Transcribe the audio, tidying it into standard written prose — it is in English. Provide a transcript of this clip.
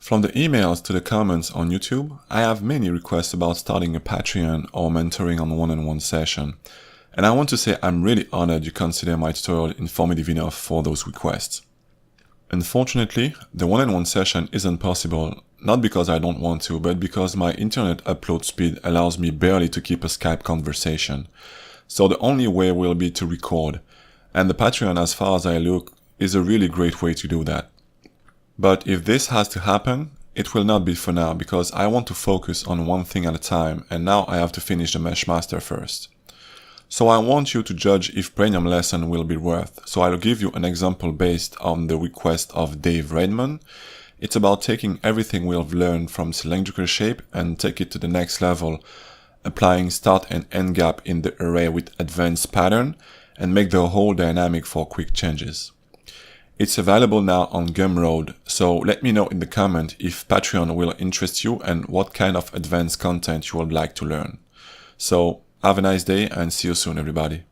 From the emails to the comments on YouTube, I have many requests about starting a Patreon or mentoring on one-on-one session. And I want to say I'm really honored you consider my tutorial informative enough for those requests. Unfortunately, the one-on-one session isn't possible, not because I don't want to, but because my internet upload speed allows me barely to keep a Skype conversation. So the only way will be to record, and the Patreon, as far as I look, is a really great way to do that. But if this has to happen, it will not be for now, because I want to focus on one thing at a time, and now I have to finish the Mesh Master first. So I want you to judge if premium lesson will be worth. So I'll give you an example based on the request of Dave Redmon. It's about taking everything we've learned from cylindrical shape and take it to the next level, applying start and end gap in the array with advanced pattern, and make the whole dynamic for quick changes. It's available now on Gumroad, so let me know in the comment if Patreon will interest you and what kind of advanced content you would like to learn. So have a nice day and see you soon, everybody.